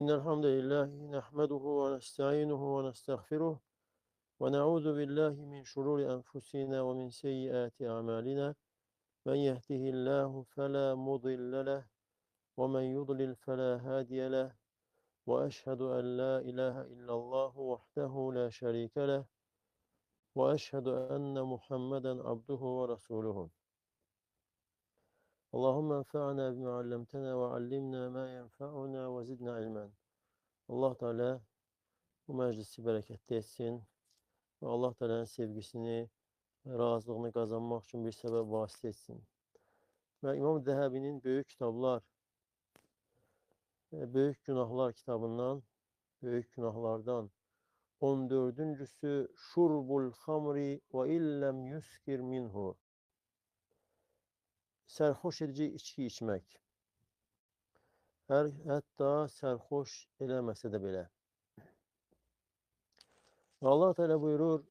إن الحمد لله نحمده ونستعينه ونستغفره ونعوذ بالله من شرور أنفسنا ومن سيئات أعمالنا من يهده الله فلا مضل له ومن يضلل فلا هادي له وأشهد أن لا إله إلا الله وحده لا شريك له وأشهد أن محمدا عبده ورسوله اللهم انفعنا بما علمتنا وعلمنا ما ينفعنا وزدنا علما. Allah Teala bu meclisi bereketli etsin ve Allah Teala'nın sevgisini ve razılığını kazanmak için bir sebep vasıta etsin. Ve İmam Zehebi'nin Büyük Kitaplar, Büyük Günahlar kitabından, Büyük Günahlardan 14.'sü Şurbul Hamri ve illem yuskir minhu. Serhoş edici içki içmek. Hatta serhoş eləməsə də belə. Allah Teala buyurur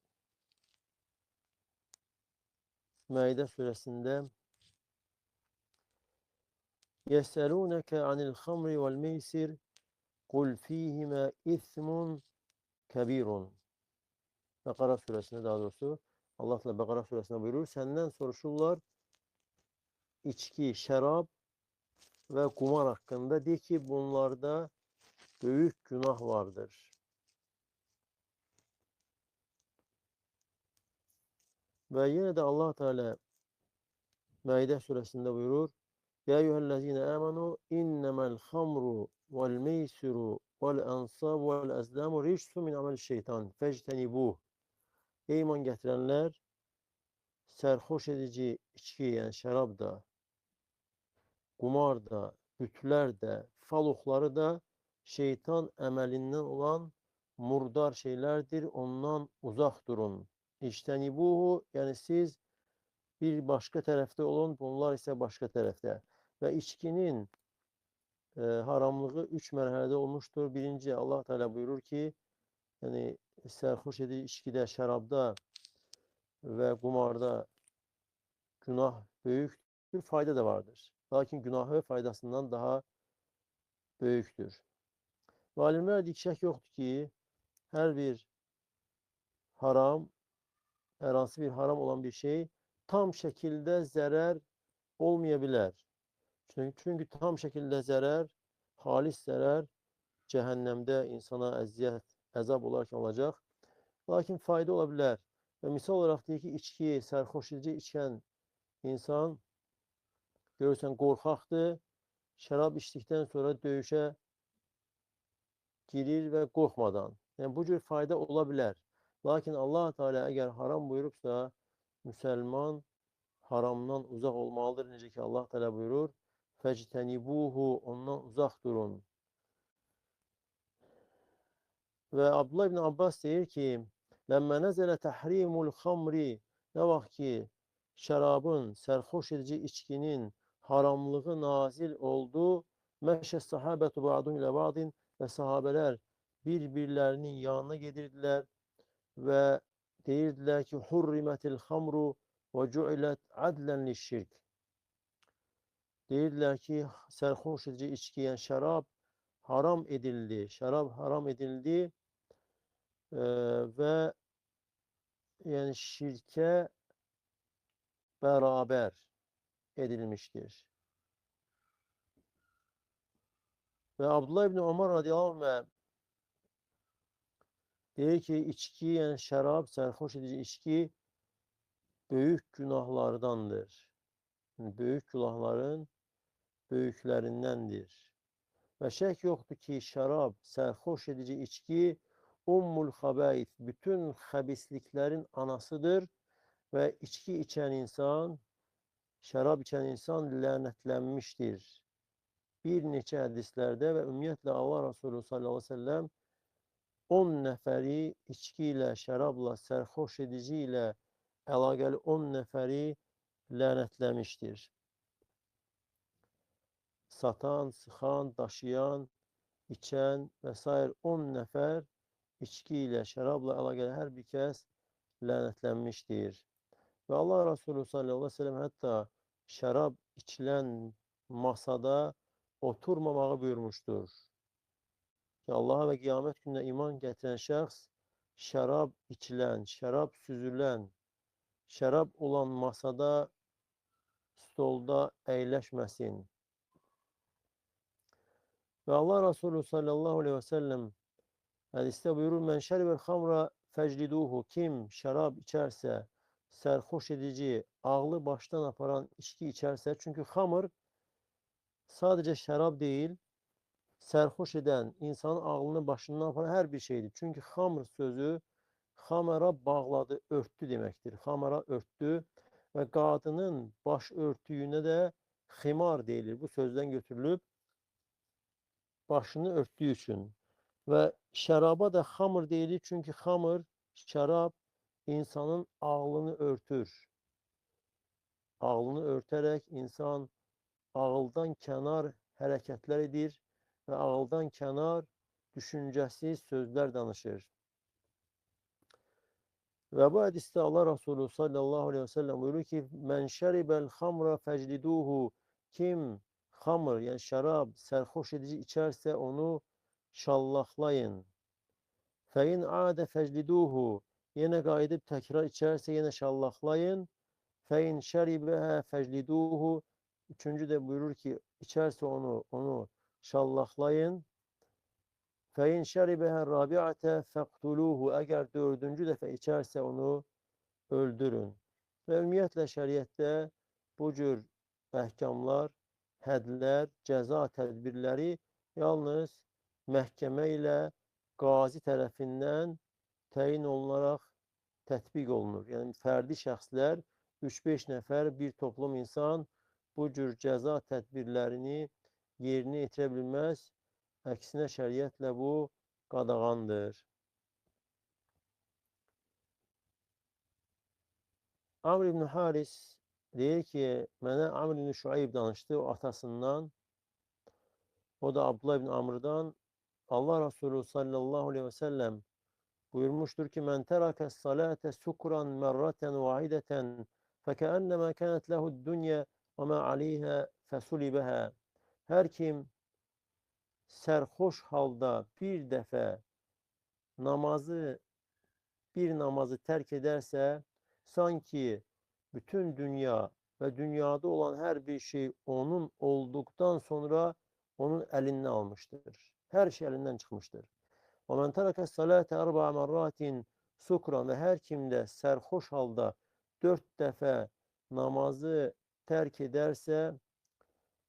Maide suresinde يَسْأَلُونَكَ عَنِ الْخَمْرِ وَالْمَيْسِرِ قُلْ فِيهِمَا إِثْمٌ كَبِيرٌ. Bekara suresinde daha doğrusu Allah Teala Bekara suresinde buyurur. Senden soruşurlar içki, şarap ve kumar hakkında. De ki bunlarda büyük günah vardır. Ve yine de Allah Teala Maide suresinde buyurur. Ya eyyühellezine amenu innemel hamru vel meysiru vel ansabu vel ezlamu ricsu min amel şeytan fectenibuh. Ey iman getirenler, serhoş edici içki yani şarap da, kumar da, bütler de, falokları da şeytan emelinden olan murdar şeylerdir. Ondan uzak durun. İçtenibuhu yani siz bir başka tarafta olun, bunlar ise başka tarafta. Ve içkinin haramlığı 3 merhalede olmuştur. Birinci Allah Teala buyurur ki yani serhoş edici içkide, şarapta ve kumarda günah büyüktür, fayda da vardır. Lakin günahı faydasından daha büyüktür. Ve alimler dik şək yoktur ki her bir haram, herhangi bir haram olan bir şey tam şekilde zarar olmayabilir. Çünkü tam şekilde zarar, halis zarar cehennemde insana eziyet, azap olarak olacak. Lakin fayda olabilir. Ve misal olarak deyək ki, içki, sərxoş edici içən insan görürsən qorxaqdır, şərab içdikdən sonra döyüşə girir və qorxmadan. Yəni bu cür fayda ola bilər. Lakin Allah Teala əgər haram buyurubsa, müsəlman haramdan uzaq olmalıdır. Necə ki Allah Teala buyurur: "Fectenibuhu" ondan uzaq durun. Və Abdullah ibn Abbas deyir ki, "Ləmmə nəzələ təhrimul xamri" nə vaxt ki şərabın, sərxoş edici içkinin haramlığı nazil oldu, məşə sahabətu ba'dun ilə ba'din və sahabələr bir-birlərinin yanına gedirdilər və deyirdilər ki, hurrimətil xamru və cuilət adlən lişşirk. Deyirdilər ki, sərxoş edici içki, yəni şərab haram edildi. Şərab haram edildi və yəni şirkə beraber edilmiştir. Ve Abdullah İbni Ömer radıyallahu anh deyir ki, içki yani şarap, sərxoş edici içki büyük günahlardandır. Yani büyük günahların büyüklerindendir. Ve şək yoktur ki, şarap, sərxoş edici içki ummul habayis, bütün habisliklerin anasıdır. Ve içki içen insan, şarap içen insan lənətlənmişdir. Bir neçə hədislərdə və ümumiyyətlə Allah Resulü sallallahu aleyhi ve sellem 10 nəfəri içki ilə, şərabla, sərxoş edici ilə əlaqəli 10 nəfəri lənətləmişdir. Satan, sıxan, daşıyan, içən və s. 10 nəfər içki ilə, şərabla əlaqəli hər bir kəs lənətlənmişdir. Və Allah Resulü sallallahu aleyhi ve sellem hətta şərab içilən masada oturmamağı buyurmuştur. Allah'a ve kıyamet gününe iman getiren şəxs şərab içilən, şərab süzülən, şərab olan masada, stolda əyləşməsin. Ve Allah Resulü sallallahu aleyhi ve sellem hadiste buyurur: Men şeribel hamra fecliduhu. Kim şarap içerse, serhoş edici, ağlı baştan aparan içki içerse, çünkü hamır sadece şarap değil, serhoş eden, insanın ağlını başından aparan her bir şeydir. Çünkü hamır sözü hamara bağladı, örttü demektir. Hamara örttü ve kadının baş örtüğüne de himar deyilir. Bu sözden götürülüp başını örttüğü için. Ve şəraba da hamır deyilir. Çünkü hamır, şərab insanın ağlını örtür. Ağlını örterek insan ağıldan kənar hərəkətlər edir ve ağıldan kənar düşüncəsiz sözler danışır. Ve bu hadiste Allah Resulü sallallahu aleyhi ve sellem buyuruyor ki: Men şeribel hamra fecliduhu. Kim hamır yani şarap serhoş edici içerse onu şallahlayın. Fein ade fecliduhu. Yine kaydıp tekrar içerse yine şallahlayın. Fein şeribeha fecliduhu. Üçüncü de buyurur ki içerse onu şallahlayın. Fein şeribeha rabi'ate fektuluhu. Eğer dördüncü defa içerse onu öldürün. Ve ümumiyyətlə şəriətdə bu cür əhkamlar, hədlər, cəza tədbirləri yalnız məhkəmə ilə qazi tərəfindən təyin olunaraq tətbiq olunur. Yəni fərdi şəxslər, 3-5 nəfər bir toplum insan bu cür cəza tədbirlərini yerinə yetirə bilməz. Əksinə şəriətlə bu qadağandır. Amr ibn Haris deyir ki, mənə Amr ibn Şuayb danışdı o atasından. O da Abdullah ibn Amr'dan. Allah Resulü sallallahu aleyhi ve sellem buyurmuştur ki: Men terakes salate sukran merraten vahideten fekeennema kanet lehu'd dunya ve ma aleyha fesulibeha. Her kim serhoş halda bir namazı terk ederse sanki bütün dünya ve dünyada olan her bir şey onun olduktan sonra onun elinden almıştır. Her şey elinden çıkmıştır. وَمَنْ تَرَكَ الصَّلَاةَ اَرْبَعَ مَرَّاتٍ sukran. Ve her kimde serhoş halda 4 defa namazı terk ederse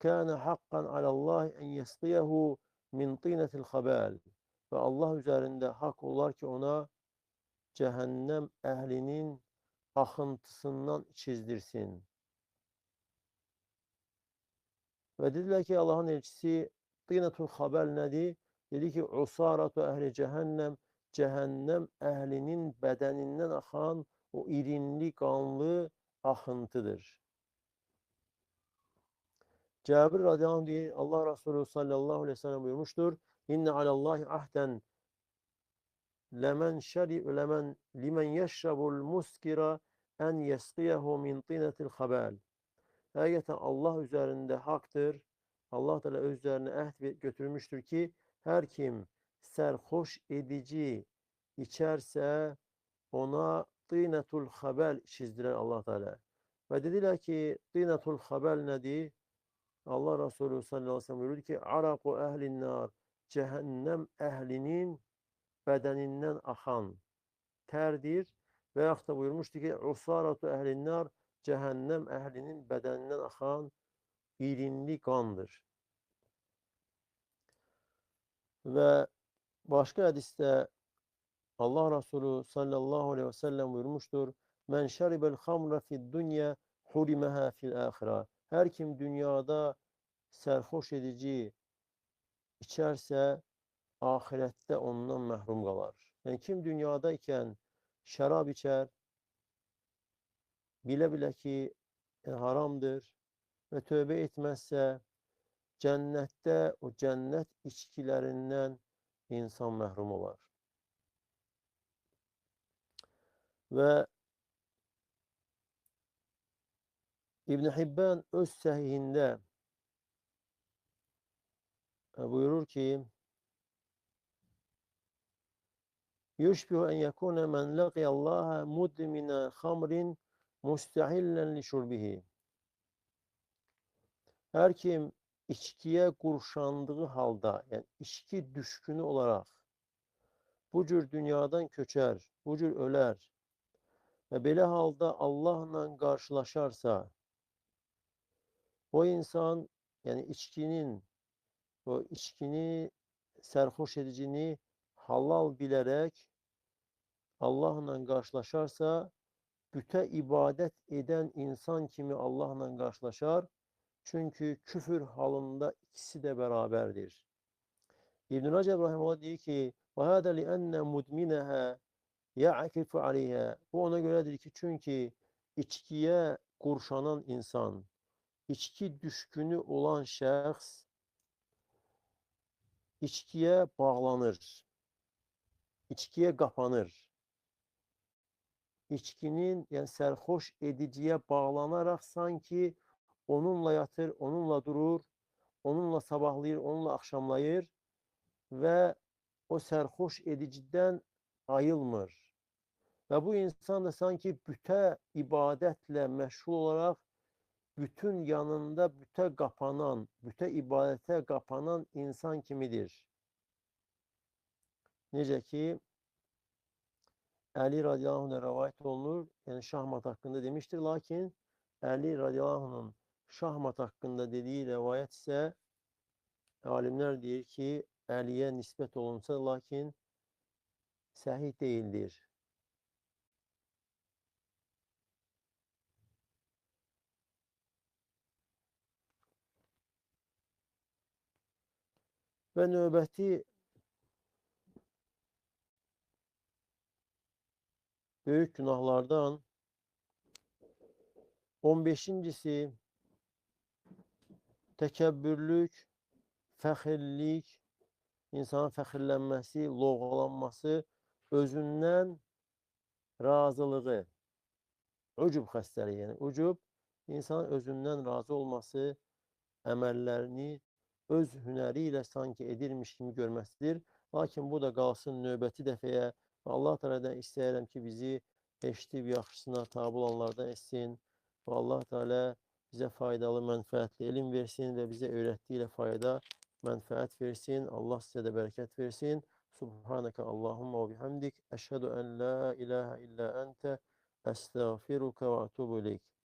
كَانَ حَقًّا عَلَى اللّٰهِ اَنْ يَسْقِيَهُ مِنْ طِينَةِ الْخَبَالِ. Ve Allah üzerinde hak olar ki ona cehennem ehlinin akıntısından çizdirsin. Ve dediler ki Allah'ın elçisi Tınatul Habel nedir? Dedi ki usaratu ehli cehennem, cehennem ehlinin bedeninden akan o irinli kanlı akıntıdır. Cabir radıyallahu anh diye Allah Resulü sallallahu aleyhi ve sellem buyurmuştur. İnne alallahi ahden limen yeşrabul muskira en yesqiyehu min tinatil habel. Hakikaten Allah üzerinde haktır. Allah Teala üzerine ehd götürmüştür ki her kim serhoş edici içerse ona tînetul habel çizdiren Allah Teala. Ve dediler ki tînetul habel nedir? Allah Resulü sallallahu aleyhi ve sellem buyurdu ki araku ehlin nar, cehennem ehlinin bedeninden akan terdir. Veyahut da buyurmuştu ki usaratu ehlin nar, cehennem ehlinin bedeninden akan irinli kandır. Ve başka hadiste Allah Resulü sallallahu aleyhi ve sellem buyurmuştur. Men şeribel hamra fid dunya hurimeha fil ahira. Her kim dünyada serhoş edici içerse ahirette ondan məhrum qalar. Yəni kim dünyadayken şərab içər, bilə-bilə ki haramdır ve tövbe etmezse cennette o cennet içkilerinden insan məhrum olar. Ve İbn Hibban öz səhihində buyurur ki Yushbihu en yekune men laqiyallaha mudmina hamrin mustahillen li şurbihi. Her kim içkiye kurşandığı halda, yani içki düşkünü olarak bu cür dünyadan köçer, bu cür öler ve böyle halda Allah'la karşılaşarsa, o insan, yani o içkini serhoş edicini halal bilerek Allah'la karşılaşarsa, büte ibadet eden insan kimi Allah'la karşılaşar. Çünkü küfür halında ikisi de beraberdir. İbn-i Recep Rahimullah diyor ki وَهَذَا لِأَنَّ مُدْمِنَهَا يَعْكِفُ عَلَيْهَا. Bu ona göredir ki çünkü içkiye kurşanan insan, içki düşkünü olan şəxs içkiye bağlanır, içkiye kapanır. İçkinin, yani serhoş ediciye bağlanarak sanki onunla yatır, onunla durur, onunla sabahlayır, onunla akşamlayır ve o serhoş ediciden ayılmır. Ve bu insan da sanki büte ibadetle meşgul olarak bütün yanında büte kapanan, büte ibadete kapanan insan kimidir. Necə ki Ali radıyallahu anh'a rivayet olunur. Yani şahmat hakkında demiştir. Lakin Ali radıyallahu anh'ın şahmat hakkında dediği rivayet ise alimler diyor ki Ali'ye nispet olunsa lakin sahih değildir. Ve nöbeti büyük günahlardan 15'incisi tekebbürlük, fəxirlik, insanın fəxirlənməsi, loğalanması, özündən razılığı, ucub xəstəliyi, yəni ucub, insanın özündən razı olması, əməllərini öz hünəri ilə sanki edirmiş kimi görməsidir. Lakin bu da qalsın növbəti dəfəyə. Allah Teala'dan istəyirəm ki, bizi eşidib yaxşısına tabi olanlardan etsin. Və Allah Teala bizə faydalı, mənfəətli elm versin və bizə öyrətdiyi ilə fayda, mənfəət versin. Allah sizə də bərəkət versin. Subhaneke Allahumma ve bihamdik. Eşhedü en la ilahe illa ente. Estağfiruke ve atubu ileyk.